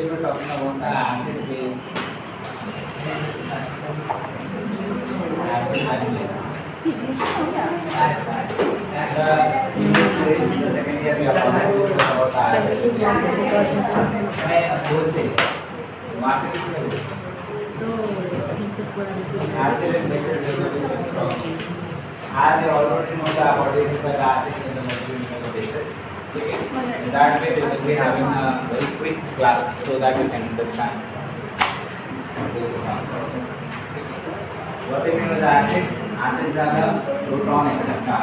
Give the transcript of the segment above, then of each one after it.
will be talking about the acid base. Acid and base. In this stage, in the second year, we are going to discuss about the acid. बोलते marketing acid and base development. As you already know the what is the acid and the material basis. Okay. In that way, we will be having a very quick class so that you can understand this concept. What is the acid? Acids are the proton acceptor.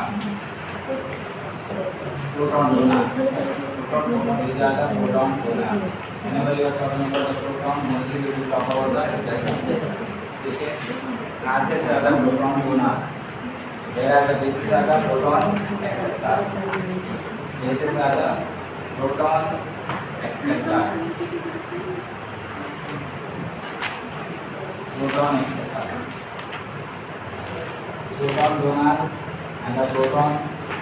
Proton donor. These are the proton donor. Whenever you are talking about the proton, mostly we will talk about the electron. Okay. Acids are the proton donors. Whereas the bases are the proton acceptors. Bases are the proton acceptors. Proton acceptors. Proton donors and the proton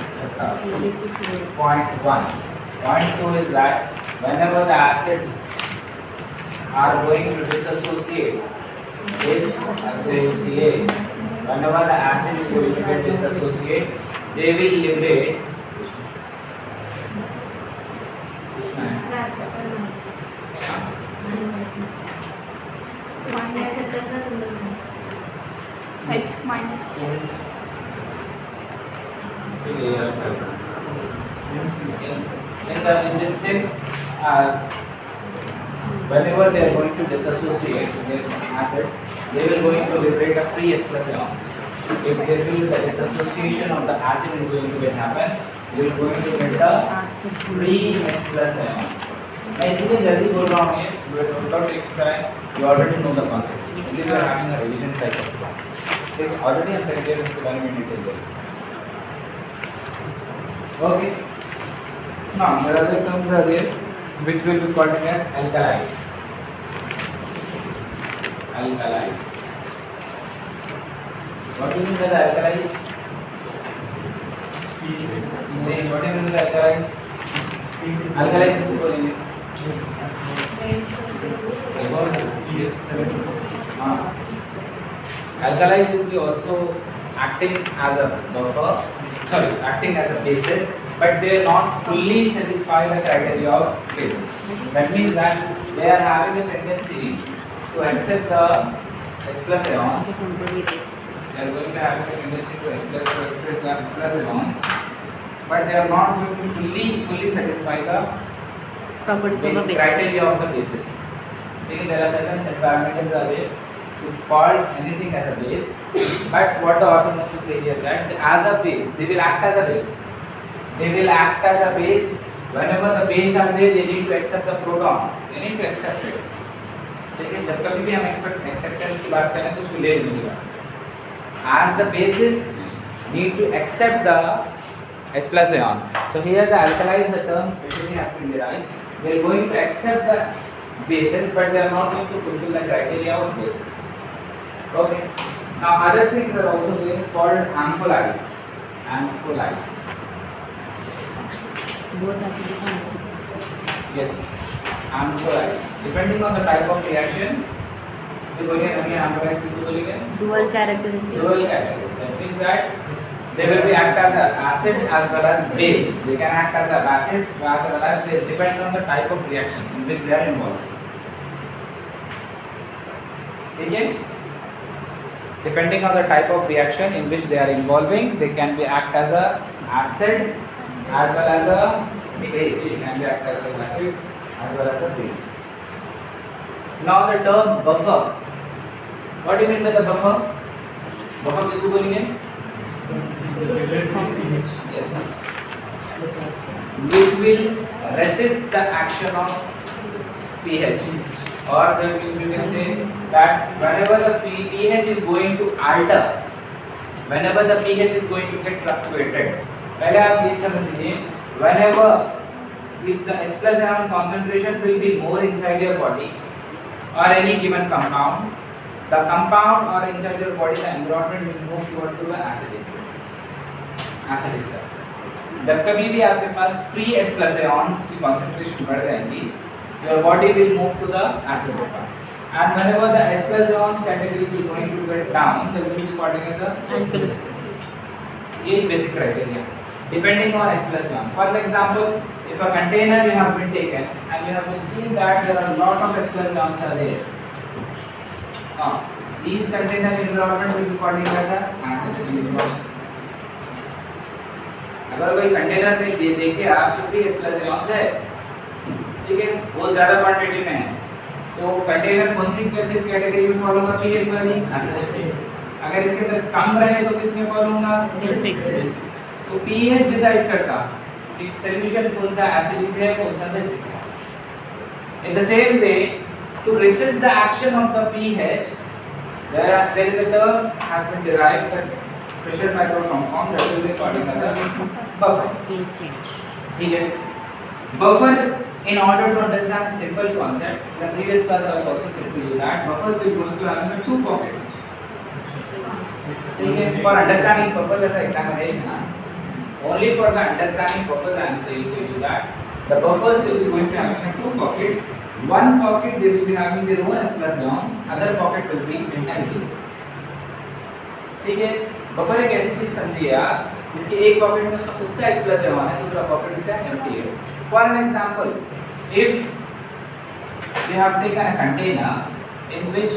acceptors. Point 1. Point 2 is that whenever the acids are going to dissociate, whenever the acid is going to get dissociate, they will liberate H minus. In this thing, whenever they are going to dissociate with acids, they will going to liberate a free H plus ions. If there will be the dissociation of the acid is going to happen, you are going to get the free H plus ions. मैं इसलिए जल्दी बोल रहा हूँ ये without taking time, you already know the concept. इसलिए we are having a revision type of class. ठीक है, already हम second year के बारे में detail देंगे. Okay. Now there are other terms are there which will be called as alkalis. Alkalis. What do you mean by the alkalis? What do you mean by the alkalis? Alkalis किसको बोलेंगे? Alkalis will be also acting as a buffer, acting as a basis, but they are not fully satisfy the criteria of basis. That means that they are having a tendency to accept the H plus ions. They are going to have a tendency to express the H plus ions, but they are not going to fully satisfy the criteria of the basis. There are certain set parameters are there to call anything as a base, but what the author wants to say here that as a base, they will act as a base. They will act as a base. Whenever the base are there, they need to accept the proton. They need to accept it. लेकिन जब कभी भी हम acceptance की बात करें तो उसको ले लेंगे. As the bases need to accept the H plus ion. So here the alkali is the term specially have been derived. They are going to accept the bases, but they are not going to fulfill the criteria of bases. Okay. Now other things are also there called ampholites. Ampholites. Yes. Ampholites. Depending on the type of reaction, so बोलिए हमें ampholites किसको बोलेंगे? Dual characteristics. Dual characteristics. That means that they will be act as an acid as well as base. They can act as an acid as well as base. Depends on the type of reaction in which they are involved. ठीक है? Depending on the type of reaction in which they are involving, they can be act as a acid as well as a base. They can be act as an acid as well as a base. Now the term buffer. What do you mean by the buffer? Buffer किसको बोलेंगे? Yes. Which will resist the action of pH, or you can say that whenever the pH is going to alter, whenever the pH is going to get fluctuated, पहले आप ये समझिए, whenever if the H plus ion concentration will be more inside your body or any given compound, the compound or inside your body the environment will move toward to the acidic side. जब कभी भी आपके पास free H plus ions की concentration बढ़ जाएगी, your body will move to the acidic part. And whenever the H plus ions category will going to get down, they will be called as the Alkalis. ये basic criteria. Depending on H plus ion. For example, if a container you have been taken and you have been seen that there are a lot of H plus ions are there. These container environment will be called as a acid environment. अगर कोई container में दे देखे आपके free H plus ions है, ठीक है, वो ज़्यादा क्वांटिटी में है, तो कंटेनर कौन सी बेसिक कैटेगरी में फॉलो होगा? pH वाली एसिड। अगर इसके अंदर कम रहे तो किस में फॉलो होगा? Basic. तो pH डिसाइड करता कि सॉल्यूशन कौन सा एसिडिक है कौन सा बेसिक है। In the same way, to resist the action of the pH, there is a term has been derived, that special type of compound that will be called as a buffer. PH change. ठीक है, buffer, in order to understand a simple concept, the previous class I have also said to you that buffers will going to have two pockets. ठीक है, for understanding purpose ऐसा example है ना, only for the understanding purpose I am saying to you that the buffers will be going to have two pockets. One pocket they will be having their own H plus ions, other pocket will be empty. ठीक है, buffer एक ऐसी चीज समझिए आप जिसके एक pocket में उसका खुद का H plus ion है, दूसरा पॉकेट उसका empty है. For an example, if we have taken a container in which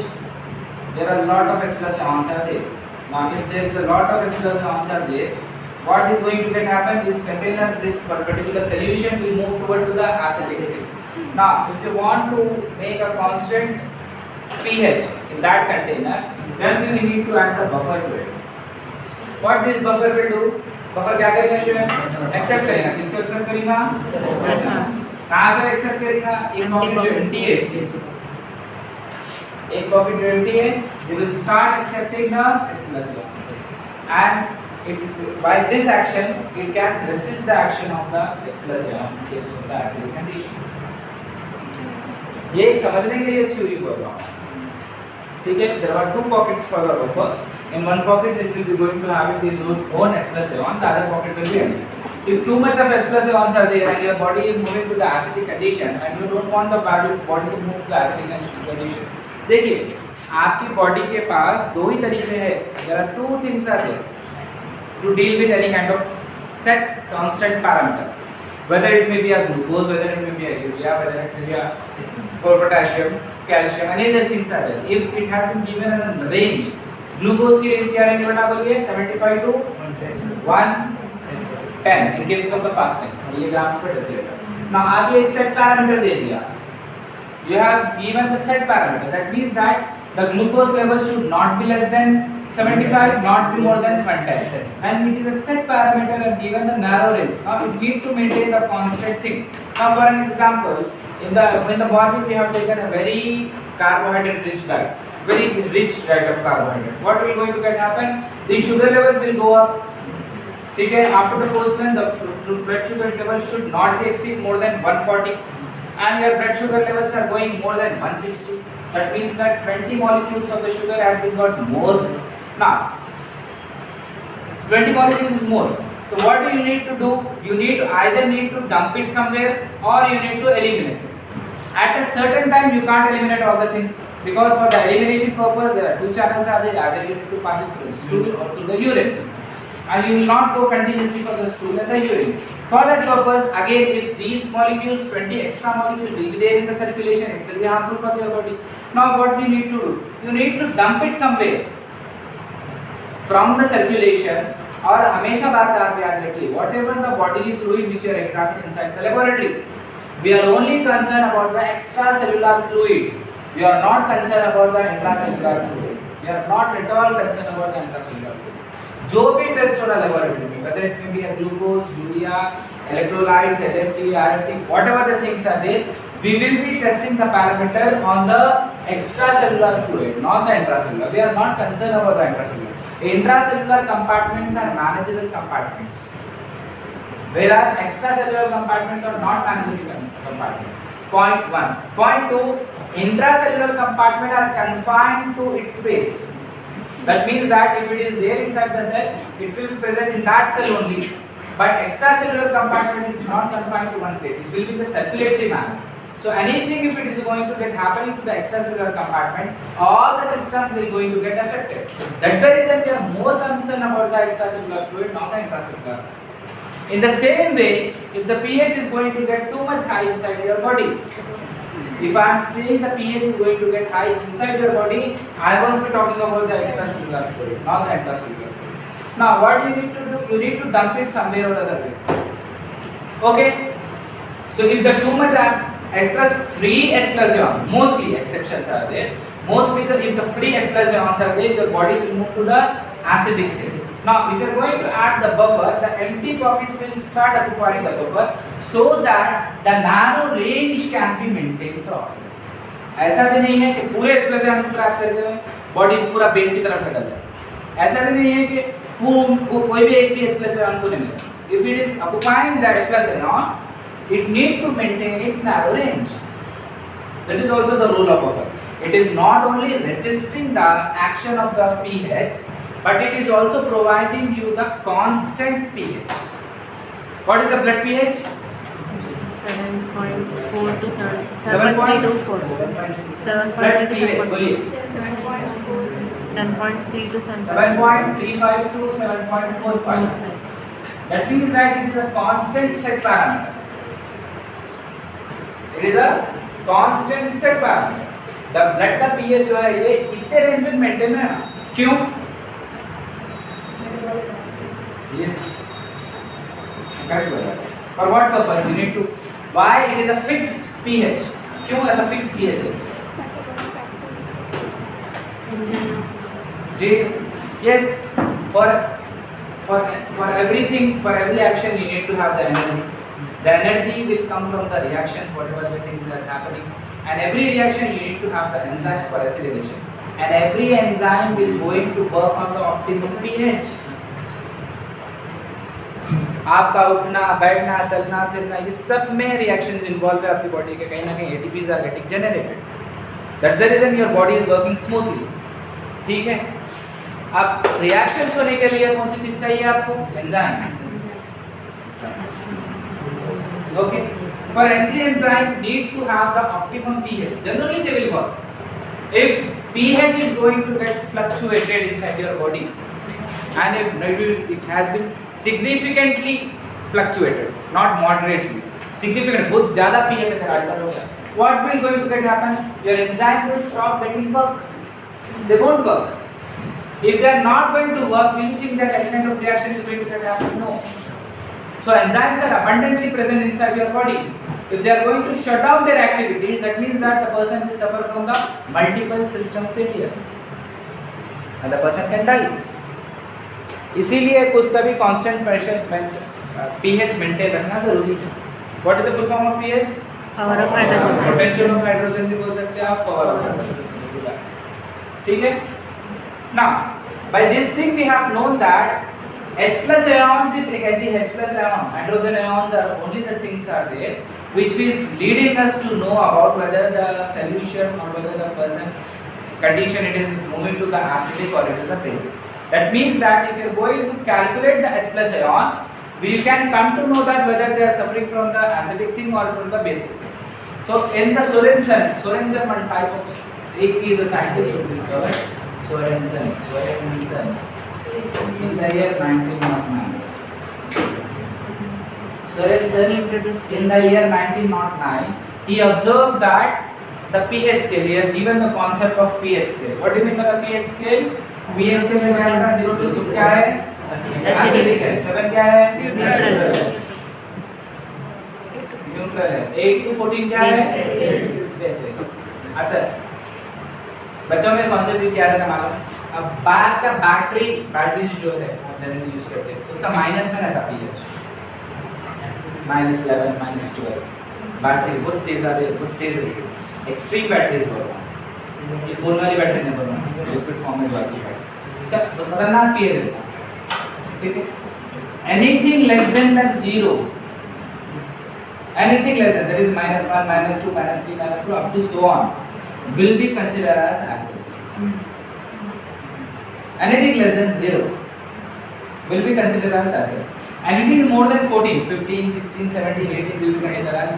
there are a lot of H plus ions are there. Now, if there is a lot of H plus ions are there, what is going to get happen? This container, this particular solution will move toward the acidity. Now, if you want to make a constant pH in that container, then we need to add the buffer to it. What this buffer will do? Buffer क्या करेगा student? Accept करेगा. किसको accept करेगा? कहाँ पे accept करेगा? एक pocket जो empty है इसके. एक पॉकेट जो empty है, it will start accepting the H plus ions. And by this action, it can resist the action of the H plus ion in case of the acidic condition. ये एक समझने के लिए थ्योरी बोल रहा हूँ. ठीक है, there are two pockets for the buffer. In one pocket it will be going to have its own H plus ion, the other pocket will be empty. If too much of H plus ions are there and your body is moving to the acidic condition and you don't want the body to move to the acidic condition, देखिए आपकी body के पास दो ही तरीके हैं. There are two things are there to deal with any kind of set constant parameter. Whether it may be a glucose, whether it may be a urea, whether it may be a potassium, calcium, any other things are there. If it has been given a range, glucose की range क्या रहेंगे बेटा बोलिए? 75 to 110 in cases of the fasting. ये grams per deciliter. Now आगे एक set parameter दे दिया. You have given the set parameter. That means that the glucose level should not be less than 75, not be more than 110. And it is a set parameter and given the narrow range. Now it need to maintain the constant thing. Now for an example, in the body we have taken a very carbohydrate rich diet, very rich diet of carbohydrate. What will going to get happen? The sugar levels will go up. ठीक है, after the postman the blood sugar level should not be exceed more than 140, and your blood sugar levels are going more than 160. That means that 20 molecules of the sugar have been got more. Now 20 molecules is more. So what do you need to do? You need to either dump it somewhere or you need to eliminate it. At a certain time you can't eliminate all the things, because for the elimination purpose there are two channels are there. Either you need to pass it through the stool or through the urine, and you will not go continuously for the stool and the urine. For that purpose, again, if these molecules, 20 extra molecules will be there in the circulation, it will be harmful for your body. Now what you need to do? You need to dump it somewhere from the circulation. और हमेशा बात आप याद रखिए, whatever the bodily fluid which you are examining inside the laboratory, we are only concerned about the extracellular fluid. We are not concerned about the intracellular fluid. We are not at all concerned about the intracellular fluid. जो भी test हो रहा है laboratory में, whether it may be a glucose, urea, electrolytes, LFT, RFT, whatever the things are there, we will be testing the parameter on the extracellular fluid, not the intracellular. We are not concerned about the intracellular. Intracellular compartments are manageable compartments, whereas extracellular compartments are not manageable compartments. Point 1. Point 2. Intracellular compartments are confined to its space. That means that if it is there inside the cell, it will be present in that cell only. But extracellular compartment is not confined to one place. It will be the circulatory manner. So anything if it is going to get happening to the extracellular compartment, all the system will going to get affected. That's the reason we are more concerned about the extracellular fluid, not the intracellular. In the same way, if the pH is going to get too much high inside your body, if I am saying the pH is going to get high inside your body, I was be talking about the extracellular fluid, not the intracellular fluid. Now what you need to do, you need to dump it somewhere or other way. Okay, so if the too much H plus free H plus ion, mostly exceptions are there, mostly if the free H plus ions are there, your body will move to the acidic state. Now if you are going to add the buffer, the empty pockets will start occupying the buffer so that the narrow range can be maintained properly. ऐसा भी नहीं है कि पूरे H plus ion को trap कर दें, body पूरा बेस की तरफ ढकल जाए. ऐसा भी नहीं है कि कोई भी एक भी H plus ion को नहीं मिले. If it is occupying the H plus ion, it need to maintain its narrow range. That is also the role of buffer. It is not only resisting the action of the pH, but it is also providing you the constant pH. What is the blood pH? 7.4 to 7.3 to 4. blood pH, बोलिए. 7.3 to 7.35 to 7.45. That means that it is a constant set parameter. It is a constant set parameter. The blood का pH जो है ये इतने range में maintain है ना? क्यों? Yes. Correct बोला. For what purpose? You need to. Why it is a fixed pH? क्यों ऐसा fixed pH है? जी. Yes. For everything, for every action, you need to have the energy. The energy will come from the reactions, whatever the things are happening, and every reaction you need to have the enzyme for acylation, and every enzyme will going to work on the optimum pH. आपका उठना, बैठना, चलना, फिरना, ये सब में reactions involved है आपकी body के, कहीं ना कहीं ATPs are getting generated. That's the reason your body is working smoothly. ठीक है? अब reactions होने के लिए कौन सी चीज चाहिए आपको? Enzyme. Okay. For every enzyme need to have the optimum pH. Generally they will work. If pH is going to get fluctuated inside your body, and if it has been significantly fluctuated, not moderately, significant, बहुत ज़्यादा pH अगर alter होगा, what will going to get happen? Your enzyme will stop getting work. They won't work. If they are not going to work, will you think that any kind of reaction is going to get happen? No. So enzymes are abundantly present inside your body. If they are going to shut down their activities, that means that the person will suffer from the multiple system failure, and the person can die. इसीलिए उसका भी constant pressure pH maintain रखना जरूरी है. What is the full form of pH? Power of hydrogen. Potential of hydrogen भी बोल सकते हैं आप, power of hydrogen. ठीक है? Now, by this thing we have known that H plus ions is एक ऐसी H plus ion, hydrogen ions are only the things are there which is leading us to know about whether the solution or whether the person condition it is moving to the acidic or it is the basic. That means that if you are going to calculate the H plus ion, we can come to know that whether they are suffering from the acidic thing or from the basic thing. So in the Sorensen one type of, he is a scientist who discovered Sorensen in the year 1909. Sorensen in the year 1909, he observed that the pH scale, he has given the concept of pH scale. What do you mean by the pH scale? pH scale में क्या है? 0 to 6 क्या है? Acidic है. 7 क्या है? Neutral है. 8 to 14 क्या है? Basic. अच्छा, बच्चों में कॉन्सेप्ट भी क्या रहता है मालूम? अब बैग का बैटरीज जो है आप जनरली यूज करते हैं, उसका माइनस में रहता pH, -11, -12. बैटरी बहुत तेज आ रही है, बहुत तेज है. एक्सट्रीम बैटरीज बोल रहा हूँ, ये फोन वाली बैटरी नहीं बोल रहा हूँ, लिक्विड फॉर्म में बात है. इसका खतरनाक pH रहता है. ठीक है? Anything less than 0, anything less than, that is -1, -2, -3, -4 up to so on, will be considered as acid. Anything less than 0 will be considered as acid. Anything more than 14, 15, 16, 17, 18 will be considered as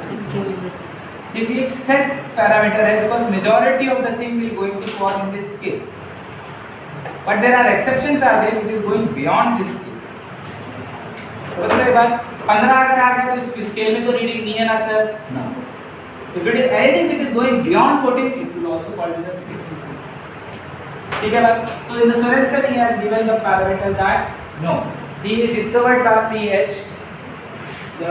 See, if एक set parameter है, because majority of the thing will going to fall in this scale. But there are exceptions are there which is going beyond this scale. तो मतलब एक बात 15 अगर आ गया तो इस स्केल में तो रीडिंग नहीं है ना sir? No. If it is anything which is going beyond 14, it will also call it as fixed. ठीक है बात? तो in the Sorensen he has given the parameter that no, he discovered the pH.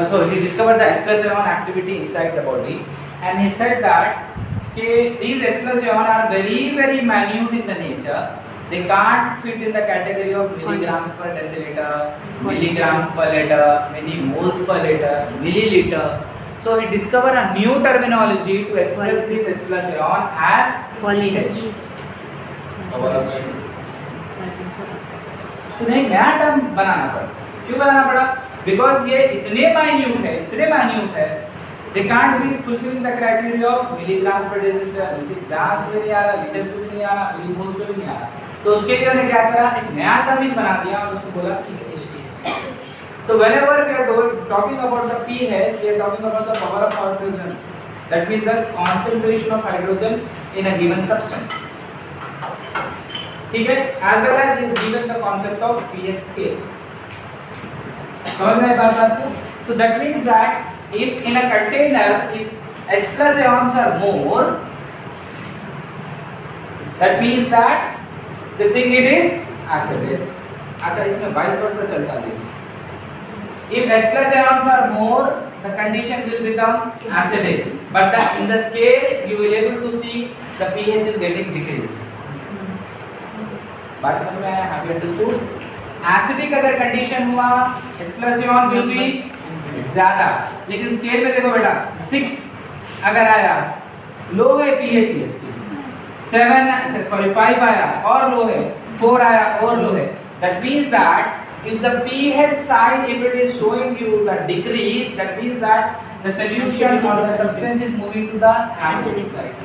So he discovered the H+ion activity inside the body, and he said that these H+ion are very very minute in the nature. They can't fit in the category of milligrams per deciliter, milligrams per liter, millimoles per liter, milliliter. So he discovered a new terminology to express this H+ion as pH. तो एक नया term बनाना पड़ा. क्यों बनाना पड़ा? Because ये इतने minute है, they can't be fulfilling the criteria of milligrams per deciliter, grams में नहीं आ रहा, liters में नहीं आ रहा, millimoles में भी नहीं आ रहा. तो उसके लिए उन्होंने क्या करा? एक नया टर्म बना दिया और उसको बोला pH. So whenever we are talking about the pH, we are talking about the power of hydrogen. That means the concentration of hydrogen in a given substance. ठीक है? As well as is given the concept of pH scale. समझ में आई बात आपको? So that means that if in a container, if H+ ions are more, that means that the thing it is acidic. अच्छा इसमें vice versa चलता है. If H+ ions are more, the condition will become acidic. But in the scale, you will able to see the pH is getting decreased. बात समझ में आया? Have you understood? Acidic अगर condition हुआ, H+ ion will be ज़्यादा. लेकिन scale में देखो बेटा, 6 अगर आया, low है pH ये. 5 आया और low है. 4 आया और low है. That means that if the pH sign, if it is showing you the decrease, that means that the solution or the substance is moving to the acidic side.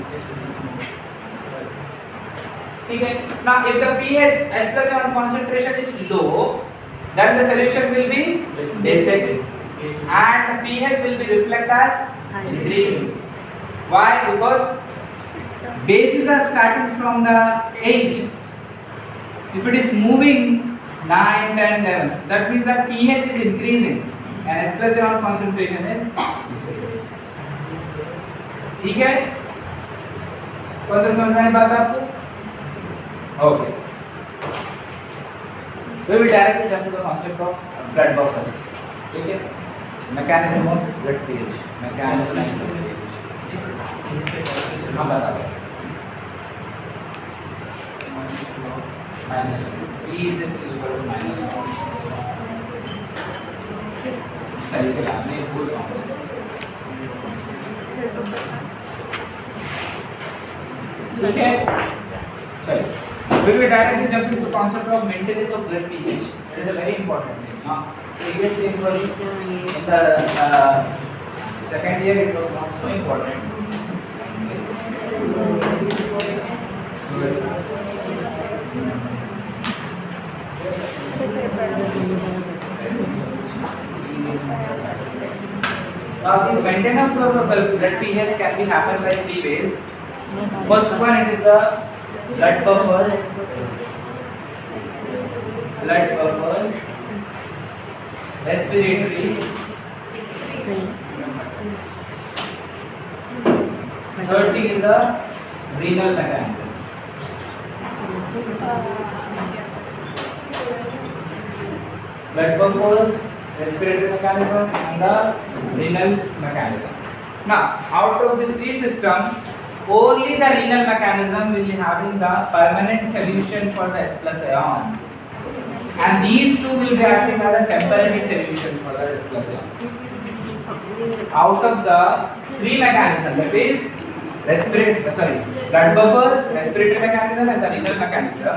ठीक है? Now if the pH H+ concentration is low, then the solution will be basic, and the pH will be reflect as increase. Why? Because bases are starting from the 8. If it is moving 9, 10, 11, that means that pH is increasing and H+ concentration is decreasing. ठीक है? कौन सा समझ में आई बात आपको? Okay. We will directly jump to the concept of blood buffers. ठीक है? Mechanism of blood pH. Mechanism of blood pH. हम बता रहे हैं. Minus P is equal to -1. तरीके आपने भूल गए. ठीक है? चलिए. We will directly jump into the concept of maintenance of blood pH. It is a very important thing. Now, previously it was in the second year it was not so important. Now, this maintenance of the blood pH can be happen by 3 ways. First one, it is the blood buffers, respiratory. Third thing is the renal mechanism. Blood buffers, respiratory mechanism, and the renal mechanism. Now, out of these 3 systems, only the renal mechanism will be having the permanent solution for the H+ ion, and these two will be acting as a temporary solution for the H+ ion. Out of the 3 mechanisms, that is blood buffers, respiratory mechanism, and the renal mechanism,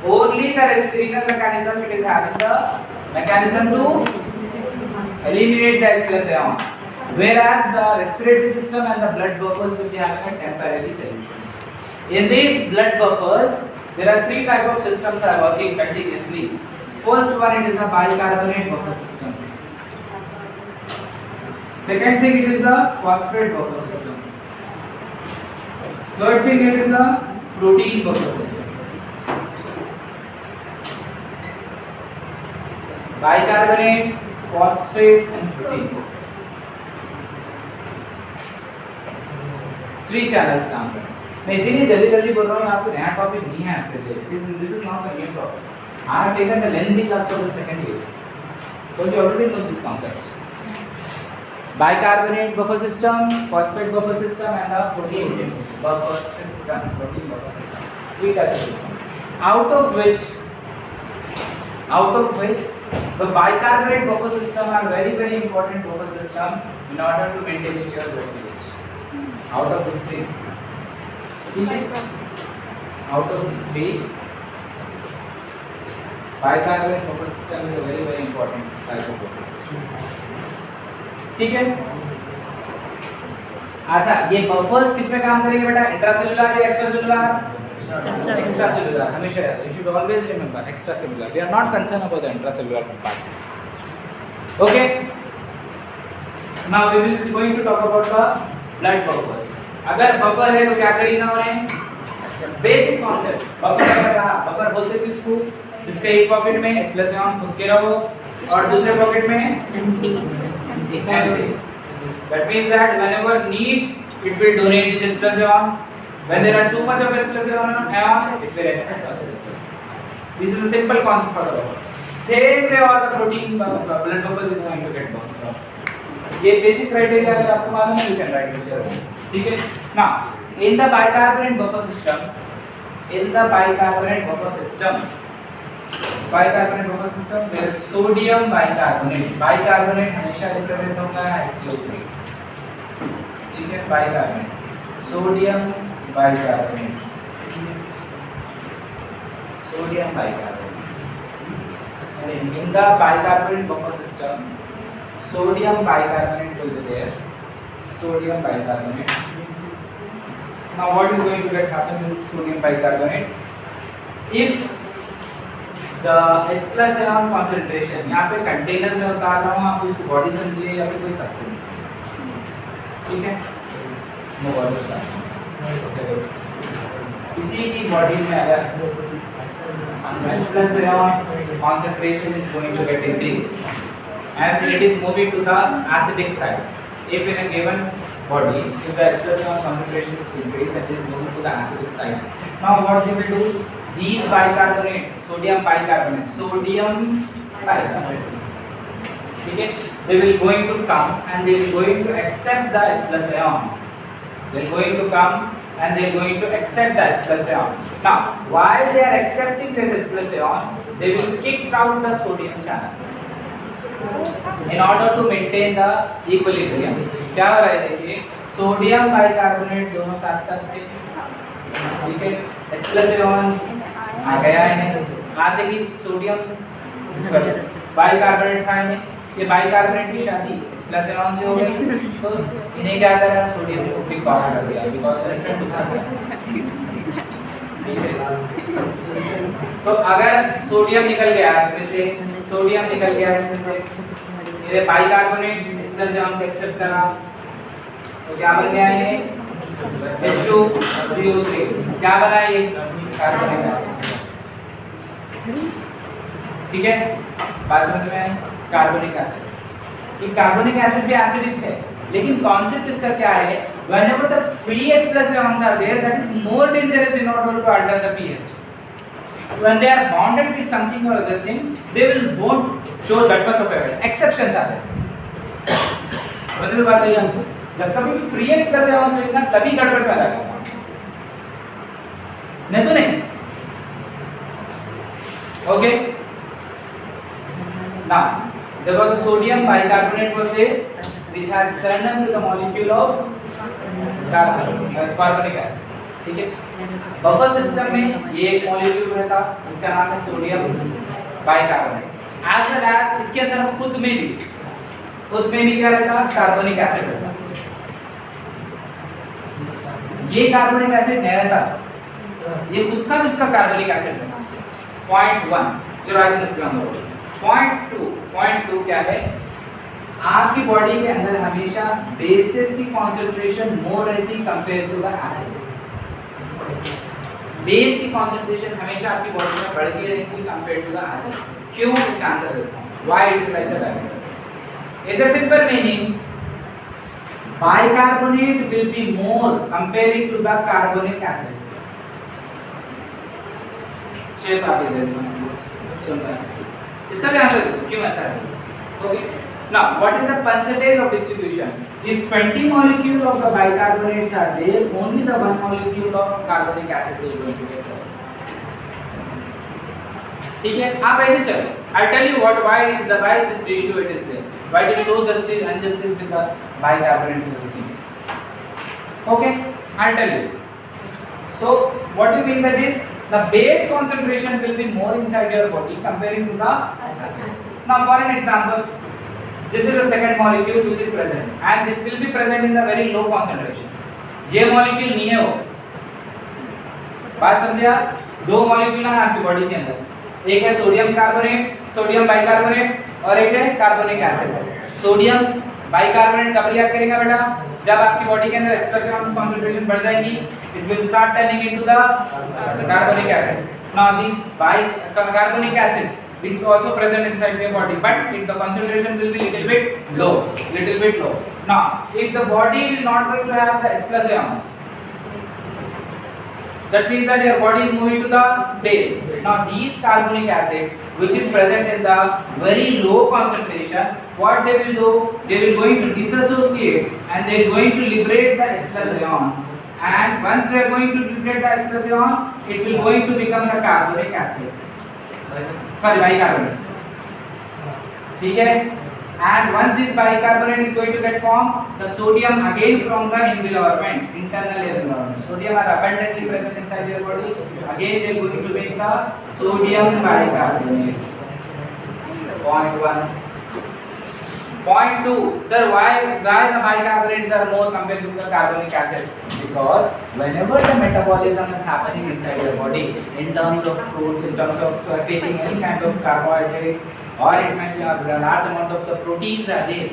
only the renal mechanism it is having the mechanism to eliminate the H+ ion. Whereas the respiratory system and the blood buffers will be having a temporary solution. In these blood buffers, there are 3 types of systems are working continuously. First one, it is a bicarbonate buffer system. Second thing, it is the phosphate buffer system. Third thing it is the protein buffer system. Bicarbonate, phosphate and protein. 3 channels काम करें. मैं इसीलिए जल्दी बोल रहा हूँ आपको नया टॉपिक नहीं है आपके लिए. This is not a new topic. I have taken the lengthy class for the second years. So you already know these concepts. Bicarbonate buffer system, phosphate buffer system and the protein buffer system. Protein buffer system. 3 types of system. Out of which the bicarbonate buffer system are very important buffer system in order to maintain your blood pH. Out of these 3. Out of these 3, bicarbonate buffer system is a very important type of buffer system. ठीक है. अच्छा, ये buffers किस में काम करेंगे बेटा? Intracellular या एक्स्ट्रासेलुलर? एक्स्ट्रासेलुलर. हमेशा याद. You should always remember extracellular. We are not concerned about the intracellular part. Okay. Now we will be going to talk about the blood buffers. अगर बफर है तो क्या करेगा उन्हें? Basic concept. बफर क्या रहा? बफर बोलते जिसको जिसके एक पॉकेट में H+ आयन खुद के रहो और दूसरे पॉकेट में empty. That means that whenever need, it will donate this H+ ion. When there are too much of H+ ion, it will accept H+. This is a simple concept for the buffer. Same way all the protein blood buffers is going to get bound. ये basic criteria अगर आपको मालूम है, you can write it here. ठीक है? Now, in the bicarbonate buffer system, there is sodium bicarbonate. Bicarbonate हमेशा represent होगा HCO3. ठीक है? Bicarbonate. Sodium bicarbonate. And in the bicarbonate buffer system, sodium bicarbonate will be there. Sodium bicarbonate. Now what is going to get happen with sodium bicarbonate? If the H+ ion concentration यहाँ पे container में उतार रहा हूँ, आप उसको body समझिए या फिर कोई सब्सटेंस. ठीक है? No body. इसी की बॉडी में अगर H+ ion concentration is going to get increased and it is moving to the acidic side. If in a given body, if the H+ ion concentration is increased, that is moving to the acidic side. Now what we will do? These bicarbonate, sodium bicarbonate, ठीक है? They will going to come and they will going to accept the H+ ion. They are going to come and they are going to accept the H+ ion. Now, while they are accepting this H+ ion, they will kick out the sodium channel in order to maintain the equilibrium. क्या हो रहा है देखिए? Sodium bicarbonate दोनों साथ साथ थे. ठीक है? H+ ion आ गया है. आते ही सोडियम बाइकार्बोनेट था इन्हें. ये बाइकार्बोनेट की शादी H+ ion से हो गई, तो इन्हें क्या करा? सोडियम को पिक ऑफ कर दिया बिकॉज़ डिफरेंट कुछ आंसर. ठीक है? तो अगर सोडियम निकल गया इसमें से, ये बाइकार्बोनेट H+ ion को एक्सेप्ट करा, तो क्या बन गया ये? H2CO3. क्या बना ये? Carbonic acid. ठीक है? बात समझ में आई? Carbonic acid. ये कार्बोनिक एसिड भी एसिडिक है, लेकिन कॉन्सेप्ट इसका क्या है? Whenever the free H+ ions are there, that is more dangerous in order to alter the pH. When they are bonded with something or other thing, they will won't show that much of effect. Exceptions are there. मतलब बात है हमको, जब कभी भी free H+ ions रहेगा तभी गड़बड़ पैदा होगा, नहीं तो नहीं. Okay? Now, there was a sodium bicarbonate was there, which has turned into the molecule of carbonic acid. ठीक है? बफर सिस्टम में ये एक मॉलिक्यूल रहता, इसका नाम है sodium bicarbonate. As well as इसके अंदर खुद में भी क्या रहता? कार्बोनिक एसिड रहता. ये कार्बोनिक एसिड नहीं रहता, ये खुद का भी इसका कार्बोनिक एसिड रहता. Point 1 your eyes number. Point 2 क्या है? आपकी बॉडी के अंदर हमेशा बेसिस की कंसंट्रेशन मोर रहती compare to the acids. Base की कॉन्सेंट्रेशन हमेशा आपकी बॉडी में बढ़ती रहेगी कंपेयर टू द एसिड. क्यों? इसका आंसर देता हूं. Why it is like that? In the simple meaning, bicarbonate will be more comparing to the carbonic acid. चलिए आप ये देखो सुनना चाहिए. इसका भी आंसर दो क्यों ऐसा है. Okay. Now, what is the percentage of distribution? If 20 molecules of the bicarbonates are there, only the 1 molecule of carbonic acid is going to get lost. ठीक है. आप ऐसे चलो. I'll tell you why this ratio it is there. Why it is so injustice with the bicarbonate things. Okay, I'll tell you. So, what do you mean by this? The base concentration will be more inside your body comparing to the acid. Now, for an example, this is the second molecule which is present, and this will be present in the very low concentration. ये molecule नहीं है वो. बात समझे आप? दो molecule हैं आपकी body के अंदर. एक है सोडियम कार्बोनेट, सोडियम बाइकार्बोनेट और एक है कार्बोनिक एसिड. सोडियम बाइकार्बोनेट कब रिएक्ट करेगा बेटा? जब आपकी बॉडी के अंदर एक्सप्रेशन कॉन्सेंट्रेशन बढ़ जाएगी, it will start turning into the carbonic acid. Now this carbonic acid which also present inside your body, but if the concentration will be little bit low. Now if the body will not going to have the H plus ions, that means that your body is moving to the base. Now these carbonic acid which is present in the very low concentration, what they will do, they will going to dissociate and they are going to liberate the H plus ion, and once they are going to liberate the H plus ion, it will going to become the carbonic acid, sorry bicarbonate. ठीक है. And once this bicarbonate is going to get formed, the sodium again from the environment, internal air environment, sodium are abundantly present inside your body, again they are going to make the sodium bicarbonate. Point 1. Point 2, sir, why the bicarbonates are more compared to the carbonic acid? Because whenever the metabolism is happening inside your body, in terms of fruits, in terms of taking any kind of carbohydrates, or it may be a large amount of the proteins are there,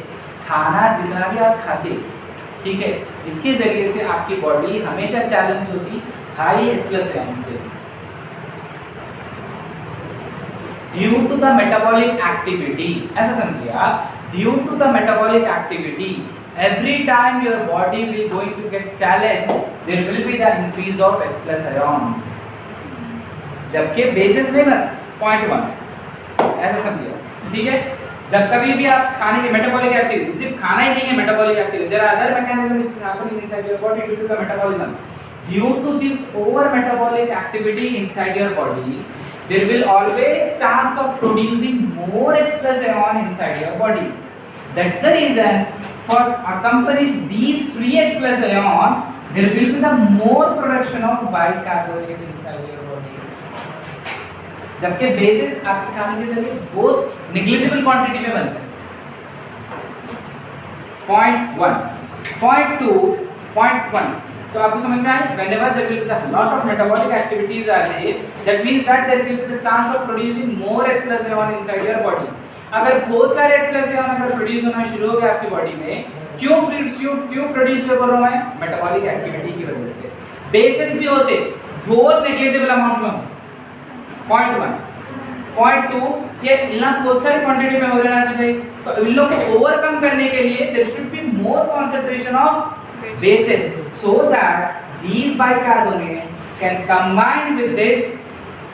खाना जितना भी आप खाते, ठीक है, इसके जरिए से आपकी बॉडी हमेशा चैलेंज होती हाई H plus ions के लिए. Due to the metabolic activity, ऐसा समझिए आप, due to the metabolic activity, every time your body will going to get challenged, there will be the increase of H plus ions. जबकि basis नहीं बन. Point 1, ऐसा समझिए. ठीक है. जब कभी भी आप खाने की मेटाबॉलिक एक्टिविटी, सिर्फ खाना ही नहीं है metabolic activity, there are other mechanism which is happening inside your body due to the metabolism. Due to this over metabolic activity inside your body, there will always chance of producing more H plus ion inside your body. That's the reason for accompanies these free H plus ion, there will be the more production of bicarbonate inside your body. जबकि basis आपके खाने के जरिए बहुत negligible quantity में बनते हैं. Point 1. Point 2. Point 1. तो आपको समझ में आया? Whenever there will be a lot of metabolic activities are there, that means that there will be the chance of producing more H plus ion inside your body. अगर बहुत सारे H plus ion अगर produce होना शुरू हो गए आपकी body में, क्यों प्रोड्यूस हुए बोल रहा हूँ मैं? मेटाबॉलिक एक्टिविटी की वजह से. बेसिस भी होते बहुत नेग्लिजिबल अमाउंट में. Point 1. Point 2, ये इतना बहुत सारी क्वांटिटी में हो रहना चाहिए, तो इन लोगों को ओवरकम करने के लिए there should be more concentration of bases, so that these bicarbonate can combine with this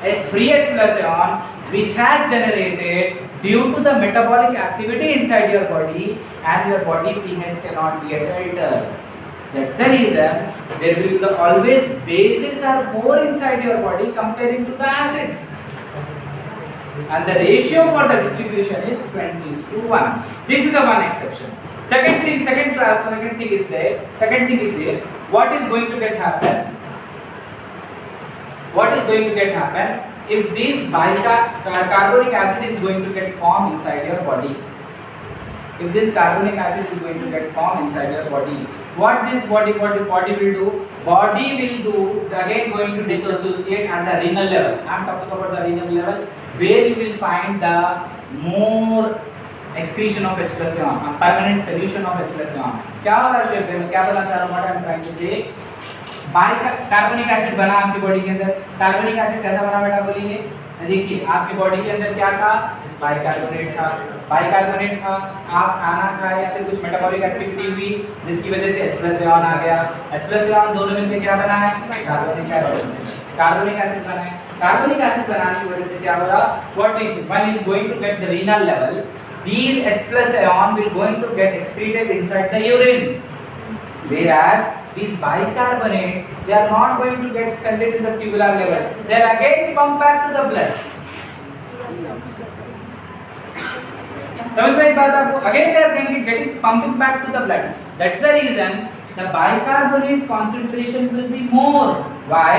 a free H plus ion which has generated due to the metabolic activity inside your body, and your body pH cannot be altered. That's the reason there will be always bases are more inside your body comparing to the acids. And the ratio for the distribution is 20:1. This is a one exception. Second thing is there. What is going to get happen? What is going to get happen if this carbonic acid is going to get formed inside your body? If this carbonic acid is going to get formed inside your body, what the body will do? Body will do again going to dissociate at the renal level. I am talking about the renal level, where you will find the more excretion of H plus ion, a permanent solution of H plus ion. क्या हो रहा है shape में? क्या बोलना चाह रहा हूँ? What I am trying to say, कार्बनिक एसिड बना आपकी बॉडी के अंदर। कार्बनिक एसिड कैसा बना बेटा बोलिए? देखिए आपकी बॉडी के अंदर क्या था? इस बाइकार्बोनेट था। बाइकार्बोनेट था, आप खाना खाए या फिर कुछ मेटाबॉलिक एक्टिविटी हुई जिसकी वजह से H+ आयन आ गया। H+ आयन दोनों मिलकर क्या बना है? कार्बनिक एसिड। कार्बनिक एसिड बना है। कार्बनिक एसिड बनाने की वजह से क्या हो रहा? What is when is going to get the renal level, these H+ ion will going to get excreted inside the urine, whereas these bicarbonates they are not going to get sent to the tubular level, they are again pumped back to the blood. समझ में एक बात आपको? Again they are getting pumping back to the blood. That's the reason the bicarbonate concentration will be more. Why?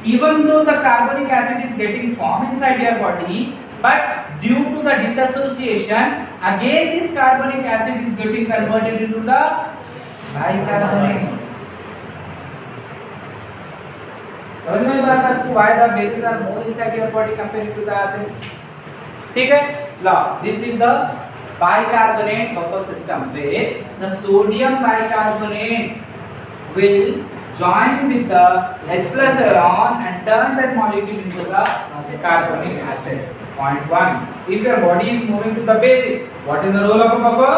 Even though the carbonic acid is getting formed inside your body, but due to the dissociation, again this carbonic acid is getting converted into the bicarbonate. समझ में बात आपको? Why the bases are more inside your body compared to the acids? ठीक है? Now this is the bicarbonate buffer system where the sodium bicarbonate will join with the H+ ion and turn that molecule into the carbonic acid. Point 1. If your body is moving to the basic, what is the role of a buffer?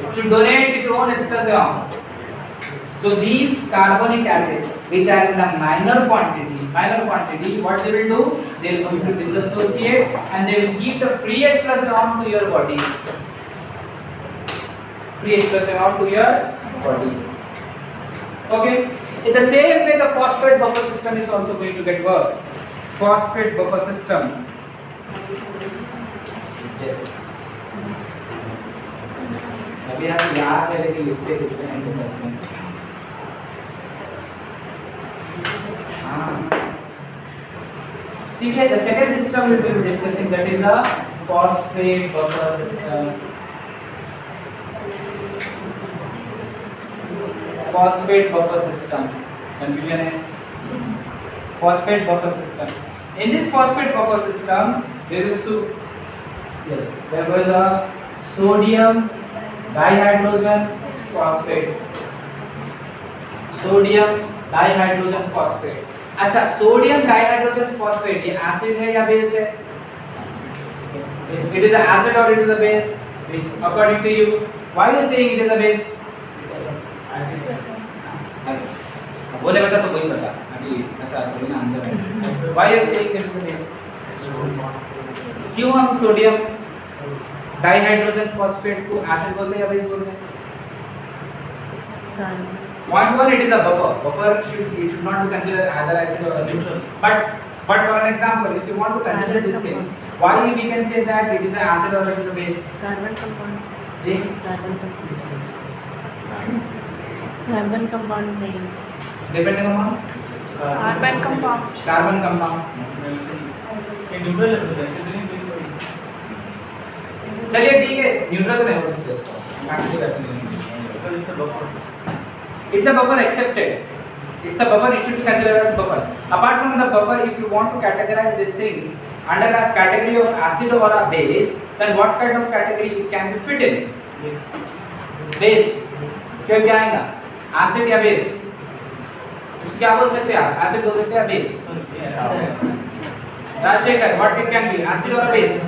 It should donate its own H+ ion. So these carbonic acids which are in the minor quantity, what they will do? They will going to dissociate and they will give the free H+ ion to your body. Free H+ ion to your body. Okay. In the same way, the phosphate buffer system is also going to get work. Phosphate buffer system. Yes. अभी आप याद है लेकिन लिखते कुछ भी नहीं बस में। ठीक है, the second system we will be discussing, that is the phosphate buffer system. Phosphate buffer system, confusion है? Phosphate buffer system. In this phosphate buffer system, there was a sodium dihydrogen phosphate. Sodium dihydrogen phosphate. अच्छा, sodium dihydrogen phosphate ये acid है या base है? It is an acid or it is a base? Which, according to you, why you saying it is a base? बोले बचा तो वही बचा, अभी ऐसा थोड़ी ना आंसर है। Why you saying it is a base? क्यों हम सोडियम डाइहाइड्रोजन फॉस्फेट को एसिड बोलते हैं या बेस बोलते हैं? Point 1, it is a buffer. Buffer should not be considered either acid or a base. But for an example, if you want to consider this thing, why we can say that it is an acid or it is a base? Carbon compounds. Ji? Carbon compounds नहीं. Depending on Carbon compound. carbon compound. चलिए ठीक है, neutral तो नहीं हो सकता इसका। It's a buffer accepted. It's a buffer, it should be considered as a buffer. Apart from the buffer, if you want to categorize this thing under a category of acid or a base, then what kind of category it can be fit in? Base. क्यों क्या आएगा? Acid या base? क्या बोल सकते हैं आप? Acid बोल सकते हैं base? Rajashekhar, what it can be? Acid or a base?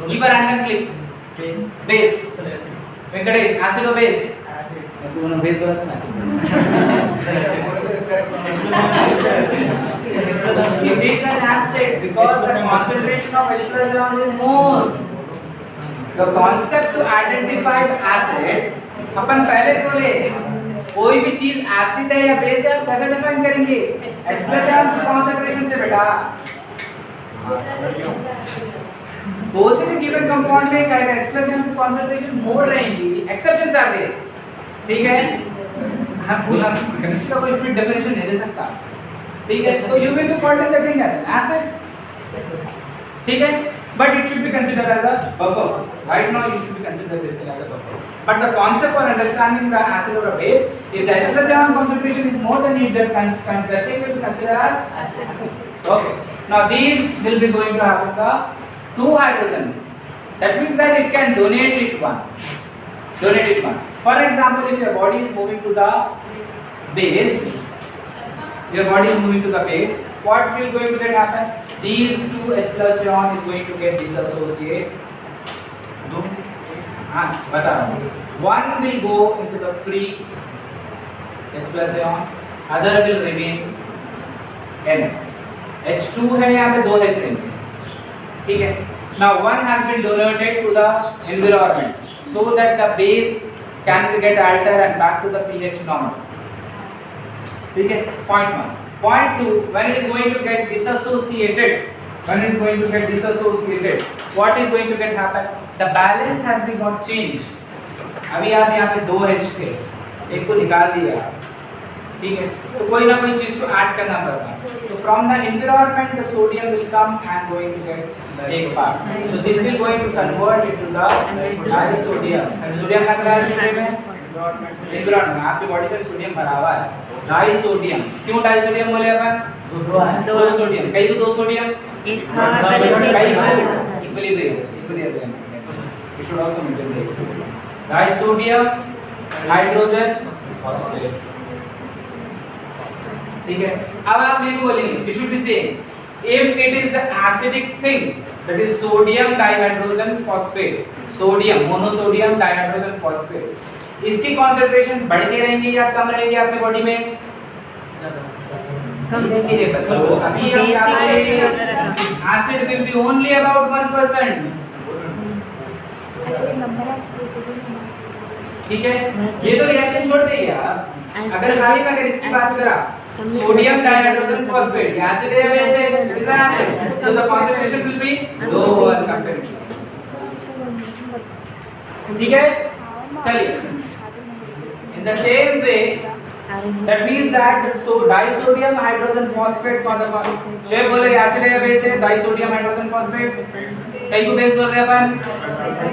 Give a random click. Base. Venkatesh, acid or base? दोनों बेस बोला था ना ऐसे। It is an acid because the concentration of H+ ion is more. The concept to identify the acid, अपन पहले बोले कोई भी चीज एसिड है या बेस है आप कैसे डिफाइन करेंगे? H+ ion की concentration से बेटा। कोई भी given compound में क्या है H+ ion की concentration more रहेगी। Exceptions are there. ठीक है, हाँ बोला केमिस्ट्री का कोई फिट डेफिनेशन नहीं दे सकता, ठीक है, तो you will be called the thing as acid, ठीक है, but it should be considered as a buffer. Right now you should be consider this thing as a buffer, but the concept for understanding the acid और a base, if the H+ ion concentration is more than it, that the thing will be considered as acid. Okay, now these will be going to have the 2 hydrogen, that means that it can donate it one. For example, if your body is moving to the base, your body is moving to the base, what will going to get happen? These two H plus ion is going to get disassociate. बता रहा हूँ. One will go into the free H plus ion, other will remain N. H2 है यहाँ पे 2 H रहेंगे. ठीक है. Now one has been donated to the environment so that the base can get altered and back to the pH normal. ठीक है. Point 1. Point 2. When it is going to get disassociated, what is going to get happen? The balance has been got changed. अभी आप यहाँ पे 2 H थे, एक को निकाल दिया. ठीक है. तो कोई ना कोई चीज को ऐड करना पड़ता. So from the environment the sodium will come and going to get take part. So this will going to convert into the disodium. Sodium का सब्स्टिट्यूट में environment आपके बॉडी में सोडियम भरा हुआ है. डाइसोडियम. क्यों डाइसोडियम बोले अपन? दो सोडियम. कई तो 2 सोडियम एक था कई equilibrium. You should also maintain the disodium hydrogen phosphate. ठीक है. अब आप मेरे को बोलेंगे you should be saying if it is the acidic thing, that is sodium dihydrogen phosphate, sodium monosodium dihydrogen phosphate, इसकी concentration बढ़ के रहेंगी या कम रहेंगी आपकी बॉडी में? धीरे बच्चों, अभी हम क्या करेंगे? Acid will be only about 1%. ठीक है. ये तो रिएक्शन छोड़ दे यार. अगर खाली मैं अगर इसकी बात करा, सोडियम डाइहाइड्रोजन फॉस्फेट एसिड है वैसे it is acid, so the concentration will be lower compared. ठीक है. चलिए. In the same way, that means that so disodium hydrogen phosphate for the chef बोले एसिड है बेस है disodium hydrogen phosphate. कई को बेस बोल रहे अपन.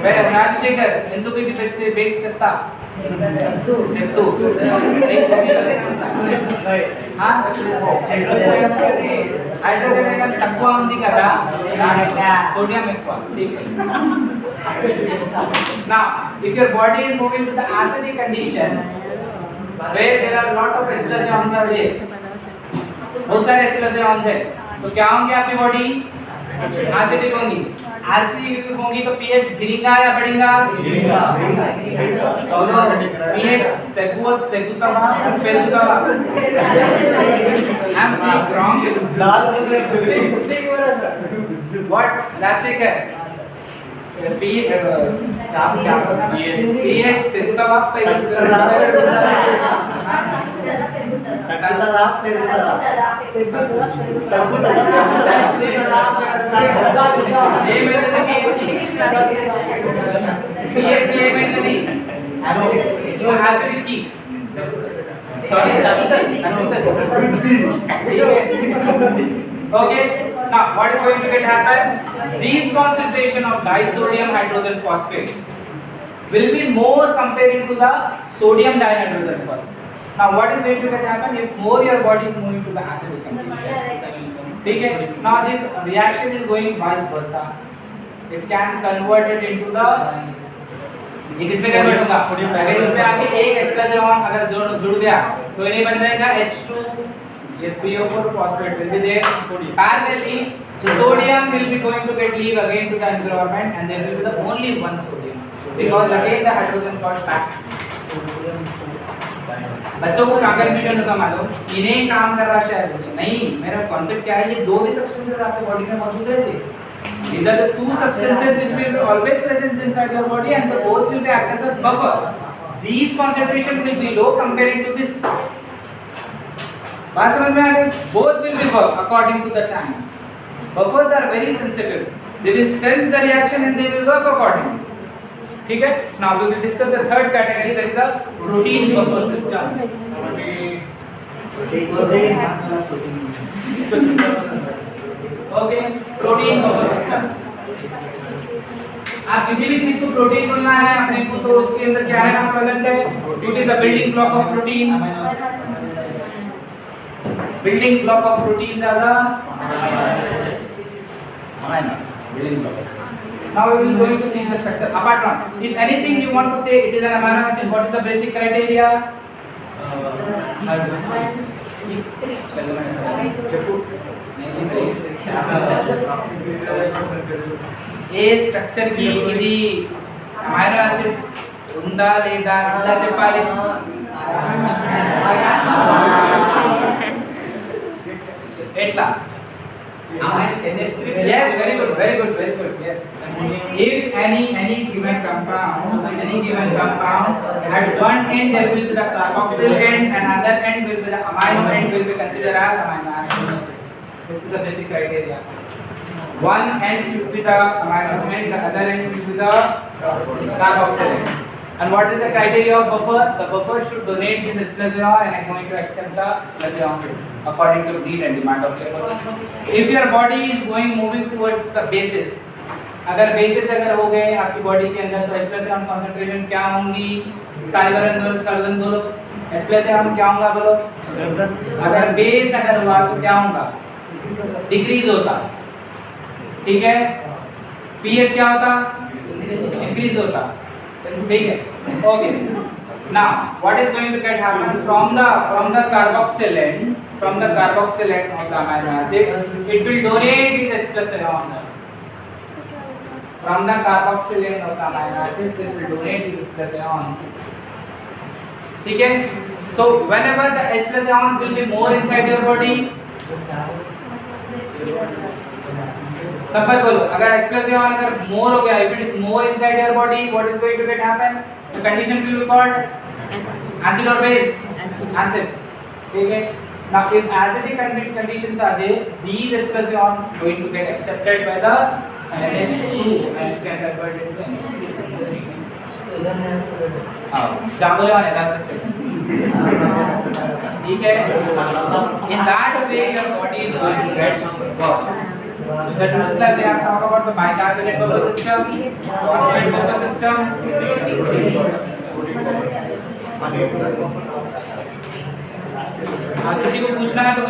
वे राजशेखर इंदु भी बेस चलता. చెప్తూ हाँ हाइड्रोजन एकदम तక్కువ ఉంది కదా सोडियम ఎక్కువ. Now if your body is moving to the acidic condition where there are lot of H+ ions are there, बहुत सारे H+ ions है, तो क्या होंगे आपकी बॉडी? एसिडिक होंगी. एसिडिक होंगी तो pH गिरेगा या बढ़ेगा? गिरेगा. pH तेगुतवा पेगुतवा. I'm saying wrong. What? Rashikar. pH तेगुतवा पेगुतवा. Okay, now what is going to get happen? These concentration of disodium hydrogen phosphate will be more comparing to the sodium dihydrogen phosphate. Now what is going to get happen if more your body is moving to the acidic condition? ठीक है. Now this reaction is going vice versa. It can convert it into the ये किसमें convert होगा? अगर इसमें आके एक H+ ion अगर जुड़ गया तो ये बन जाएगा H2. ये PO4 phosphate will be there. Parallelly, so sodium will be going to get leave again to the environment and there will be the only one sodium because again the hydrogen got back. बच्चों को क्या confusion होगा मालूम? इन्हें काम कर रहा शायद नहीं. मेरा कॉन्सेप्ट क्या है? ये दो भी सब्सटेंसेस आपके बॉडी में मौजूद रहते. These are the two substances which will be always present inside your body and the both will be act as a buffer. These concentration will be low comparing to this. बात समझ में आ गई? Both will be work according to the time. Buffers are very sensitive. They will sense the reaction and they will work accordingly. ठीक है. Now we will discuss the third category, that is the protein buffer system. Okay, protein buffer system. आप किसी भी चीज को protein बोलना है अपने को तो उसके अंदर क्या है ना प्रेजेंट है. It is a building block of protein. Building block of proteins are the amino building block. Now we will going to see the structure. Apart from, if anything you want to say it is an amino acid, what is the basic criteria? A structure కి ఇది amino acids ఉందా లేదా ఇలా చెప్పాలి. ఎట్లా? Yes, very good. Yes. If any given compound at one end there will be the carboxyl end and other end will be the amino end will be considered as amino acids. This is the basic criteria. One end should be the amino end, the other end should be the carboxyl end. And what is the criteria of buffer? The buffer should donate this H plus ion and is going to accept the H plus ion according to need and demand of your body. If your body is moving towards the bases, अगर basis अगर हो गए आपकी body के अंदर तो H plus ion concentration क्या होंगी? सालिबरन बोलो. H plus ion क्या होगा बोलो? अगर बेस अगर हुआ तो क्या होगा? डिक्रीज होता. ठीक है? pH क्या होता? इंक्रीज होता. ठीक है. Okay. Now what is going to get happen from the carboxyl end of the amino acid, it will donate its H plus ion. From the carboxyl end of the amino acid, it will donate its H plus ions. ठीक है? So whenever the H plus ions will be more inside your body, संपर्क बोलो. अगर H plus ion अगर more हो गया, if it is more inside your body, what is going to get happen? The condition will be called acid or base? Acid. ठीक है? Now if acidic conditions are there, these H plus ion going to get accepted by the NH2 and it can convert into NH3. जांबुले वाले डाल सकते हैं. ठीक है? In that way your body is going to get work. In the 12th class they have talked about the bicarbonate buffer system, phosphate buffer system. किसी को पूछना है तो